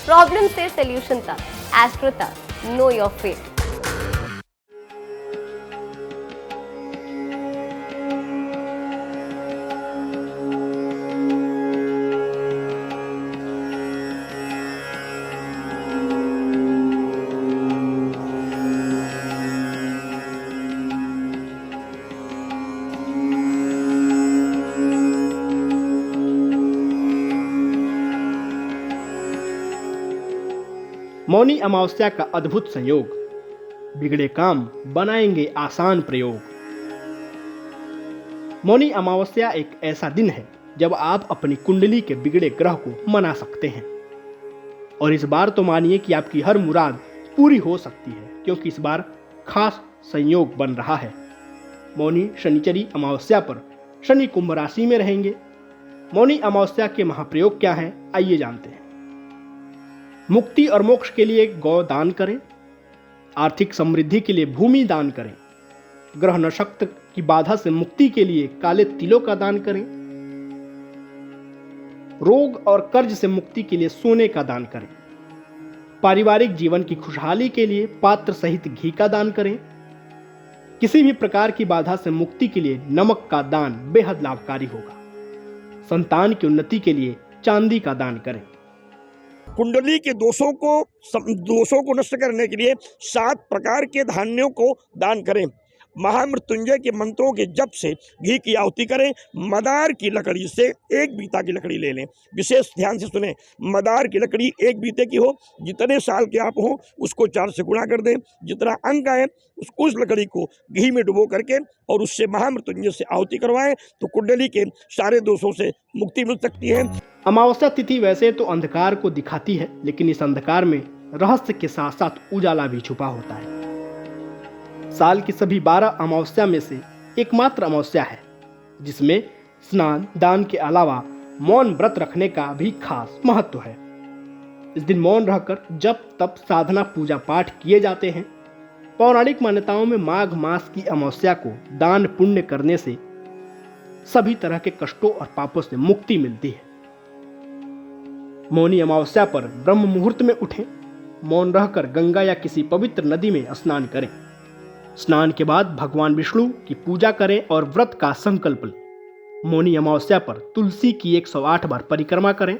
Problem से solution तक, astro तक, know your fate. Mauni Amavasya का अद्भुत संयोग, बिगड़े काम बनाएंगे आसान प्रयोग। मौनी अमावस्या एक ऐसा दिन है जब आप अपनी कुंडली के बिगड़े ग्रह को मना सकते हैं। और इस बार तो मानिए कि आपकी हर मुराद पूरी हो सकती है, क्योंकि इस बार खास संयोग बन रहा है। मौनी शनिचरी अमावस्या पर शनि कुंभ राशि में रहेंगे। मौनी अमावस्या के महाप्रयोग क्या हैं, आइए जानते हैं। मुक्ति और मोक्ष के लिए गौ दान करें। आर्थिक समृद्धि के लिए भूमि दान करें। ग्रह नक्षत्र की बाधा से मुक्ति के लिए काले तिलों का दान करें। रोग और कर्ज से मुक्ति के लिए सोने का दान करें। पारिवारिक जीवन की खुशहाली के लिए पात्र सहित घी का दान करें। किसी भी प्रकार की बाधा से मुक्ति के लिए नमक का दान बेहद लाभकारी होगा। संतान की उन्नति के लिए चांदी का दान करें। कुंडली के दोषों को नष्ट करने के लिए 7 प्रकार के धान्यों को दान करें। महामृत्युंजय के मंत्रों के जप से घी की आहुति करें। मदार की लकड़ी से 1 बीता की लकड़ी ले लें। विशेष ध्यान से सुने, मदार की लकड़ी 1 बीते की हो, जितने साल के आप हो उसको 4 से गुणा कर दें। जितना अंक आए उस लकड़ी को घी में डुबो करके और उससे महामृत्युंजय से आहुति करवाएं तो कुंडली के सारे दोषों से मुक्ति मिल सकती है। अमावस्या तिथि वैसे तो अंधकार को दिखाती है, लेकिन इस अंधकार में रहस्य के साथ साथ उजाला भी छुपा होता है। साल की सभी 12 अमावस्या में से एकमात्र अमावस्या है जिसमें स्नान दान के अलावा मौन व्रत रखने का भी खास महत्व है। इस दिन मौन रहकर जप तप साधना पूजा पाठ किए जाते हैं। पौराणिक मान्यताओं में माघ मास की अमावस्या को दान पुण्य करने से सभी तरह के कष्टों और पापों से मुक्ति मिलती है। मौनी अमावस्या पर ब्रह्म मुहूर्त में उठें। मौन रहकर गंगा या किसी पवित्र नदी में स्नान करें। स्नान के बाद भगवान विष्णु की पूजा करें और व्रत का संकल्प लें। मौनी अमावस्या पर तुलसी की 108 बार परिक्रमा करें।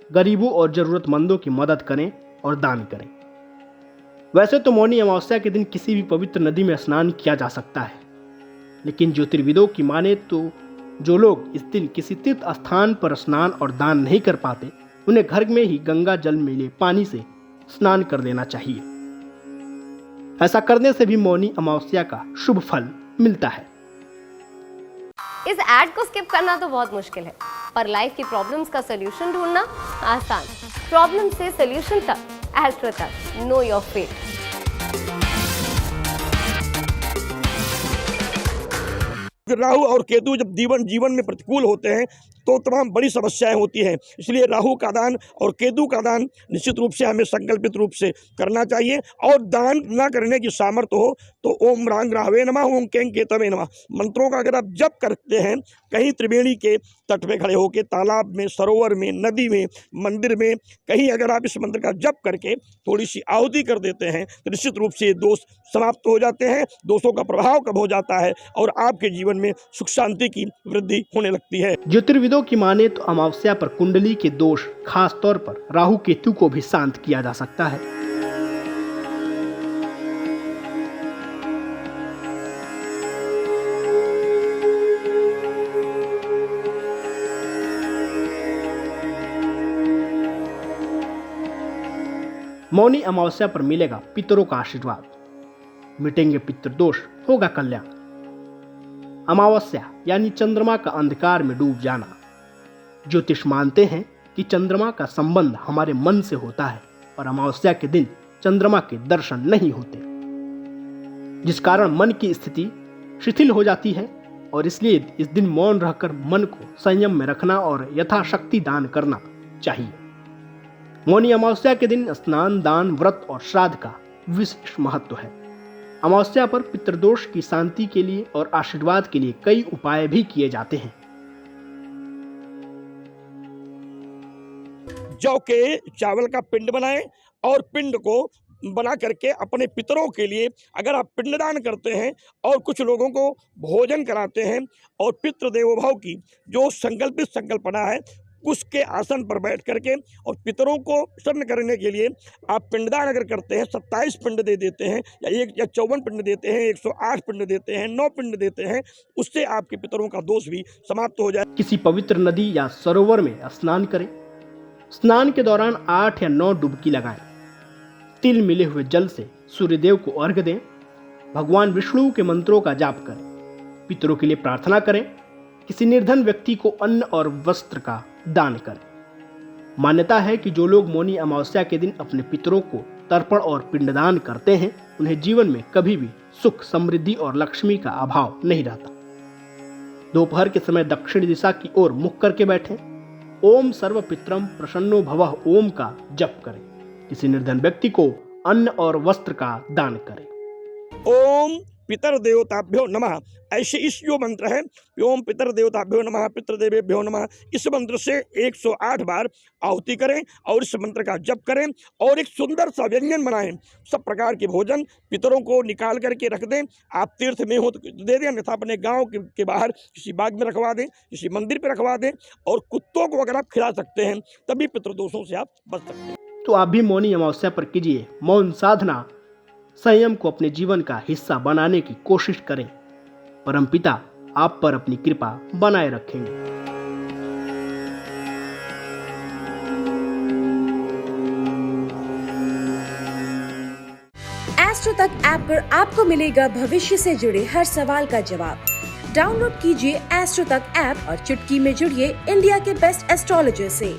गरीबों और जरूरतमंदों की मदद करें और दान करें। वैसे तो मौनी अमावस्या के दिन किसी भी पवित्र नदी में स्नान किया जा सकता है, लेकिन ज्योतिर्विदों की माने तो जो लोग इस दिन किसी तीर्थ स्थान पर स्नान और दान नहीं कर पाते, उन्हें घर में ही गंगा जल मिले पानी से स्नान कर देना चाहिए। ऐसा करने से भी मौनी अमावस्या का शुभ फल मिलता है। इस ऐड को स्किप करना तो बहुत मुश्किल है, पर लाइफ की प्रॉब्लम्स का सोल्यूशन ढूंढना आसान। प्रॉब्लम से सोल्यूशन तक, एस्ट्रो तक, नो योर फेट। राहु और केतु जब जीवन में प्रतिकूल होते हैं तो तमाम बड़ी समस्याएं होती हैं। इसलिए राहु का दान और केतु का दान निश्चित रूप से हमें संकल्पित रूप से करना चाहिए। और दान न करने की सामर्थ्य हो तो ओम रांग राहवे नमः, ओम कें केतवे नमः मंत्रों का अगर आप जप करते हैं, कहीं त्रिवेणी के तट पे खड़े होकर, तालाब में, सरोवर में, नदी में, मंदिर में, कहीं अगर आप इस मंत्र का जप करके थोड़ी सी आहुति कर देते हैं तो निश्चित रूप से ये दोष समाप्त हो जाते हैं। दोषों का प्रभाव कम हो जाता है और आपके जीवन में सुख शांति की वृद्धि होने लगती है। ज्योतिर्विदों की माने तो अमावस्या पर कुंडली के दोष, खास तौर पर राहु केतु को भी शांत किया जा सकता है। मौनी अमावस्या पर मिलेगा पितरों का आशीर्वाद, मिटेंगे पितृ दोष, होगा कल्याण। अमावस्या यानी चंद्रमा का अंधकार में डूब जाना। ज्योतिष मानते हैं कि चंद्रमा का संबंध हमारे मन से होता है और अमावस्या के दिन चंद्रमा के दर्शन नहीं होते, जिस कारण मन की स्थिति शिथिल हो जाती है। और इसलिए इस दिन मौन रहकर मन को संयम में रखना और यथाशक्ति दान करना चाहिए। मौनी अमावस्या के दिन स्नान दान व्रत और श्राद्ध का विशेष महत्व है। अमावस्या पर पितृदोष की शांति के लिए और आशीर्वाद के लिए कई उपाय भी किए जाते हैं। जौ के चावल का पिंड बनाएं और पिंड को बना करके अपने पितरों के लिए अगर आप पिंडदान करते हैं और कुछ लोगों को भोजन कराते हैं और पितृ देवोभव की जो संकल्पित संकल्पना है उसके आसन पर बैठ करके और पितरों को प्रसन्न करने के लिए आप पिंडदान अगर करते हैं 27 पिंड दे देते हैं या 54 पिंड देते हैं, 108 पिंड देते हैं, 9 पिंड देते हैं, उससे आपके पितरों का दोष भी समाप्त हो जाए। किसी पवित्र नदी या सरोवर में स्नान करें। स्नान के दौरान 8 या 9 डुबकी लगाएं। तिल मिले हुए जल से सूर्यदेव को अर्घ्य दें। भगवान विष्णु के मंत्रों का जाप करें। पितरों के लिए प्रार्थना करें। किसी निर्धन व्यक्ति को अन्न और वस्त्र का दान करें। मान्यता है कि जो लोग मौनी अमावस्या के दिन अपने पितरों को तर्पण और पिंडदान करते हैं उन्हें जीवन में कभी भी सुख, समृद्धि और लक्ष्मी का अभाव नहीं रहता। दोपहर के समय दक्षिण दिशा की ओर मुख करके बैठें। ओम सर्व पितरम प्रसन्नो भवः ओम का जप करें। किसी निर्धन व्यक्ति को अन्न और वस्त्र का दान करें। ओम पितर देवताभ्यो नमः, ऐसे इस जो मंत्र है ओम पितर देवताभ्यो नमः, पितृदेवेभ्यो नमः, इस मंत्र से 108 बार आहुति करें और इस मंत्र का जप करें और एक सुंदर सा व्यंजन बनाएं। सब प्रकार के भोजन पितरों को निकाल करके रख दें। आप तीर्थ में हो तो दे दें, अन्यथा अपने गांव के बाहर किसी बाग में रखवा दें, किसी मंदिर पर रखवा दें और कुत्तों को अगर आप खिला सकते हैं तभी पितृदोषों से आप बच सकते हैं। तो आप भी मौनी अमावस्या पर कीजिए मौन साधना। संयम को अपने जीवन का हिस्सा बनाने की कोशिश करें। परमपिता आप पर अपनी कृपा बनाए रखेंगे। एस्ट्रो तक ऐप पर आपको मिलेगा भविष्य से जुड़े हर सवाल का जवाब। डाउनलोड कीजिए एस्ट्रो तक ऐप और चुटकी में जुड़िए इंडिया के बेस्ट एस्ट्रोलॉजर से।